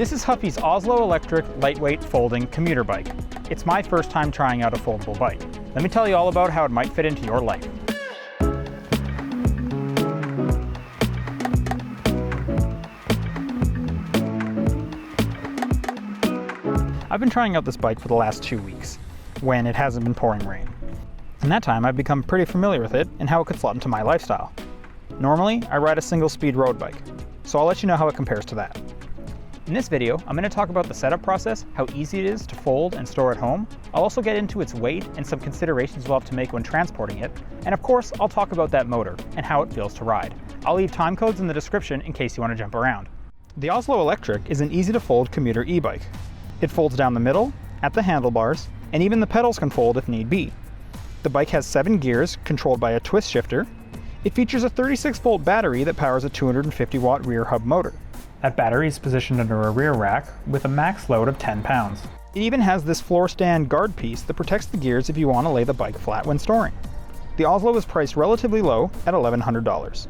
This is Huffy's Oslo electric lightweight folding commuter bike. It's my first time trying out a foldable bike. Let me tell you all about how it might fit into your life. I've been trying out this bike for the last 2 weeks, when it hasn't been pouring rain. In that time, I've become pretty familiar with it and how it could slot into my lifestyle. Normally, I ride a single-speed road bike, so I'll let you know how it compares to that. In this video, I'm going to talk about the setup process, how easy it is to fold and store at home. I'll also get into its weight and some considerations we'll have to make when transporting it. And of course, I'll talk about that motor and how it feels to ride. I'll leave time codes in the description in case you want to jump around. The Oslo Electric is an easy-to-fold commuter e-bike. It folds down the middle, at the handlebars, and even the pedals can fold if need be. The bike has 7 gears controlled by a twist shifter. It features a 36-volt battery that powers a 250-watt rear hub motor. That battery is positioned under a rear rack with a max load of 10 pounds. It even has this floor stand guard piece that protects the gears if you want to lay the bike flat when storing. The Oslo is priced relatively low at $1,100.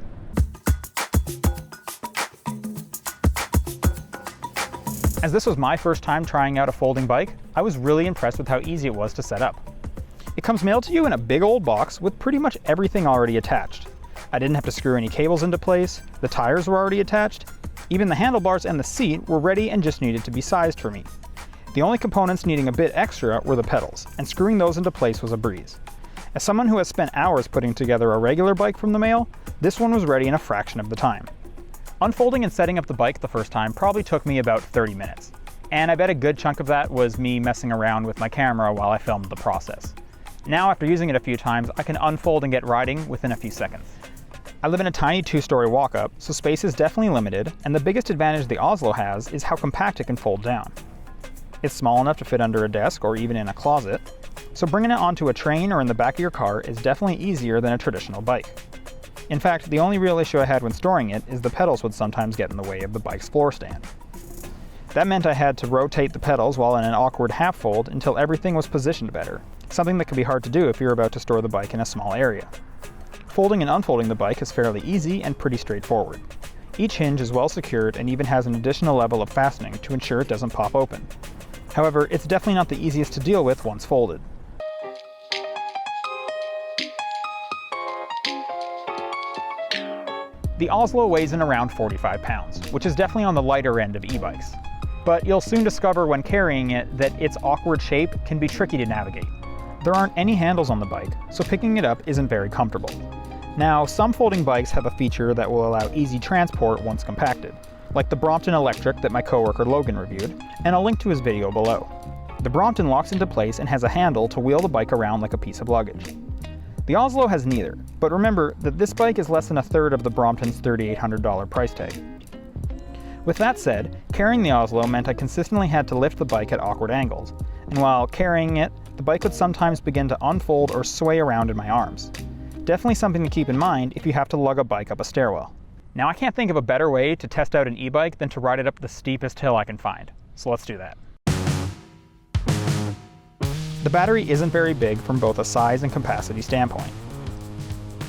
As this was my first time trying out a folding bike, I was really impressed with how easy it was to set up. It comes mailed to you in a big old box with pretty much everything already attached. I didn't have to screw any cables into place, the tires were already attached, even the handlebars and the seat were ready and just needed to be sized for me. The only components needing a bit extra were the pedals, and screwing those into place was a breeze. As someone who has spent hours putting together a regular bike from the mail, this one was ready in a fraction of the time. Unfolding and setting up the bike the first time probably took me about 30 minutes, and I bet a good chunk of that was me messing around with my camera while I filmed the process. Now, after using it a few times, I can unfold and get riding within a few seconds. I live in a tiny 2-story walk-up, so space is definitely limited, and the biggest advantage the Oslo has is how compact it can fold down. It's small enough to fit under a desk or even in a closet, so bringing it onto a train or in the back of your car is definitely easier than a traditional bike. In fact, the only real issue I had when storing it is the pedals would sometimes get in the way of the bike's floor stand. That meant I had to rotate the pedals while in an awkward half fold until everything was positioned better, something that can be hard to do if you're about to store the bike in a small area. Folding and unfolding the bike is fairly easy and pretty straightforward. Each hinge is well secured and even has an additional level of fastening to ensure it doesn't pop open. However, it's definitely not the easiest to deal with once folded. The Oslo weighs in around 45 pounds, which is definitely on the lighter end of e-bikes. But you'll soon discover when carrying it that its awkward shape can be tricky to navigate. There aren't any handles on the bike, so picking it up isn't very comfortable. Now, some folding bikes have a feature that will allow easy transport once compacted, like the Brompton Electric that my coworker Logan reviewed, and I'll link to his video below. The Brompton locks into place and has a handle to wheel the bike around like a piece of luggage. The Oslo has neither, but remember that this bike is less than a third of the Brompton's $3,800 price tag. With that said, carrying the Oslo meant I consistently had to lift the bike at awkward angles, and while carrying it, the bike would sometimes begin to unfold or sway around in my arms. Definitely something to keep in mind if you have to lug a bike up a stairwell. Now, I can't think of a better way to test out an e-bike than to ride it up the steepest hill I can find, so let's do that. The battery isn't very big from both a size and capacity standpoint.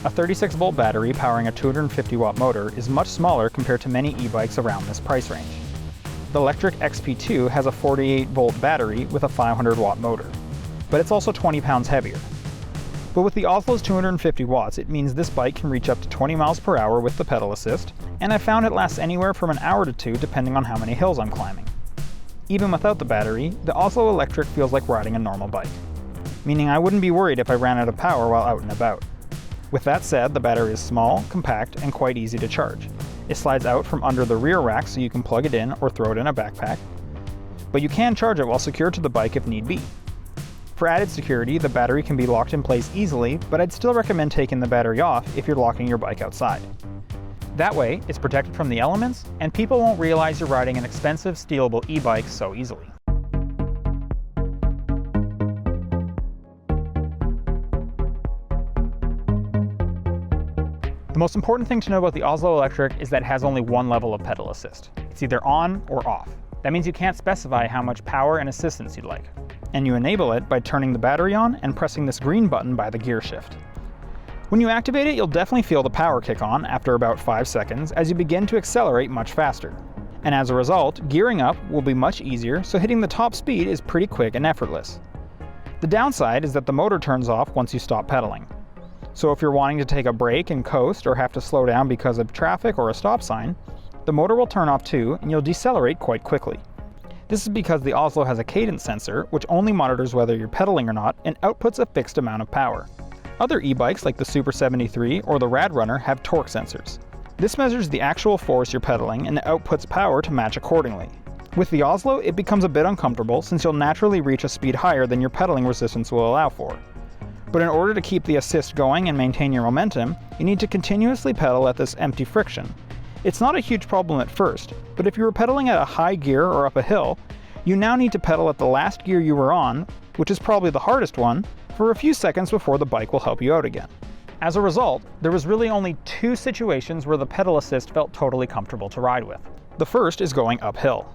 A 36-volt battery powering a 250-watt motor is much smaller compared to many e-bikes around this price range. The Electric XP2 has a 48-volt battery with a 500-watt motor, but it's also 20 pounds heavier. But with the Oslo's 250 watts, it means this bike can reach up to 20 miles per hour with the pedal assist, and I've found it lasts anywhere from an hour to 2 depending on how many hills I'm climbing. Even without the battery, the Oslo Electric feels like riding a normal bike, meaning I wouldn't be worried if I ran out of power while out and about. With that said, the battery is small, compact, and quite easy to charge. It slides out from under the rear rack so you can plug it in or throw it in a backpack, but you can charge it while secured to the bike if need be. For added security, the battery can be locked in place easily, but I'd still recommend taking the battery off if you're locking your bike outside. That way, it's protected from the elements, and people won't realize you're riding an expensive, stealable e-bike so easily. The most important thing to know about the Oslo Electric is that it has only one level of pedal assist. It's either on or off. That means you can't specify how much power and assistance you'd like. And you enable it by turning the battery on and pressing this green button by the gear shift. When you activate it, you'll definitely feel the power kick on after about 5 seconds as you begin to accelerate much faster. And as a result, gearing up will be much easier, so hitting the top speed is pretty quick and effortless. The downside is that the motor turns off once you stop pedaling. So if you're wanting to take a break and coast or have to slow down because of traffic or a stop sign, the motor will turn off too and you'll decelerate quite quickly. This is because the Oslo has a cadence sensor which only monitors whether you're pedaling or not and outputs a fixed amount of power. Other e-bikes like the Super 73 or the Rad Runner have torque sensors. This measures the actual force you're pedaling and outputs power to match accordingly. With the Oslo, it becomes a bit uncomfortable since you'll naturally reach a speed higher than your pedaling resistance will allow for. But in order to keep the assist going and maintain your momentum, you need to continuously pedal at this empty friction. It's not a huge problem at first, but if you were pedaling at a high gear or up a hill, you now need to pedal at the last gear you were on, which is probably the hardest one, for a few seconds before the bike will help you out again. As a result, there was really only 2 situations where the pedal assist felt totally comfortable to ride with. The first is going uphill.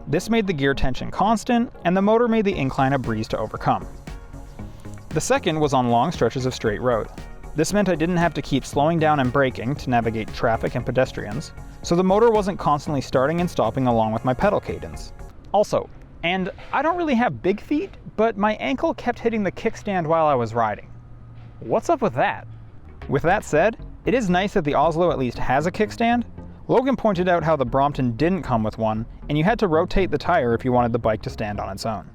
This made the gear tension constant, and the motor made the incline a breeze to overcome. The second was on long stretches of straight road. This meant I didn't have to keep slowing down and braking to navigate traffic and pedestrians, so the motor wasn't constantly starting and stopping along with my pedal cadence. Also, and I don't really have big feet, but my ankle kept hitting the kickstand while I was riding. What's up with that? With that said, it is nice that the Oslo at least has a kickstand. Logan pointed out how the Brompton didn't come with one, and you had to rotate the tire if you wanted the bike to stand on its own.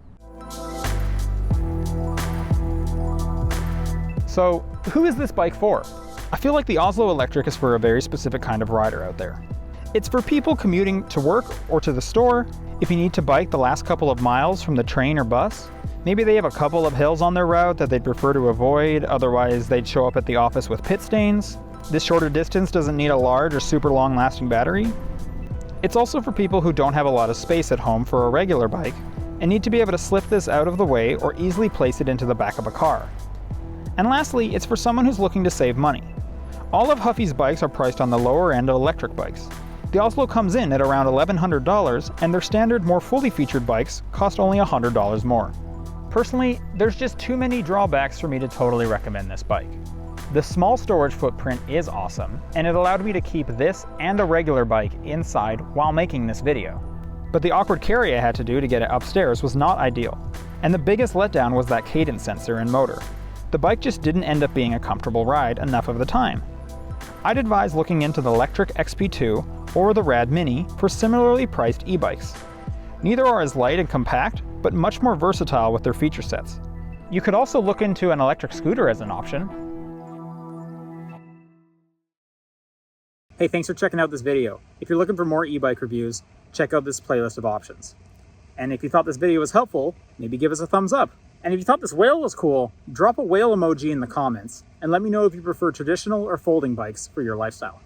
So, who is this bike for? I feel like the Oslo Electric is for a very specific kind of rider out there. It's for people commuting to work or to the store, if you need to bike the last couple of miles from the train or bus. Maybe they have a couple of hills on their route that they'd prefer to avoid, otherwise they'd show up at the office with pit stains. This shorter distance doesn't need a large or super long lasting battery. It's also for people who don't have a lot of space at home for a regular bike and need to be able to slip this out of the way or easily place it into the back of a car. And lastly, it's for someone who's looking to save money. All of Huffy's bikes are priced on the lower end of electric bikes. The Oslo comes in at around $1,100, and their standard, more fully featured bikes cost only $100 more. Personally, there's just too many drawbacks for me to totally recommend this bike. The small storage footprint is awesome, and it allowed me to keep this and a regular bike inside while making this video. But the awkward carry I had to do to get it upstairs was not ideal, and the biggest letdown was that cadence sensor and motor. The bike just didn't end up being a comfortable ride enough of the time. I'd advise looking into the Electric XP2 or the Rad Mini for similarly priced e-bikes. Neither are as light and compact, but much more versatile with their feature sets. You could also look into an electric scooter as an option. Hey, thanks for checking out this video. If you're looking for more e-bike reviews, check out this playlist of options. And if you thought this video was helpful, maybe give us a thumbs up. And if you thought this whale was cool, drop a whale emoji in the comments and let me know if you prefer traditional or folding bikes for your lifestyle.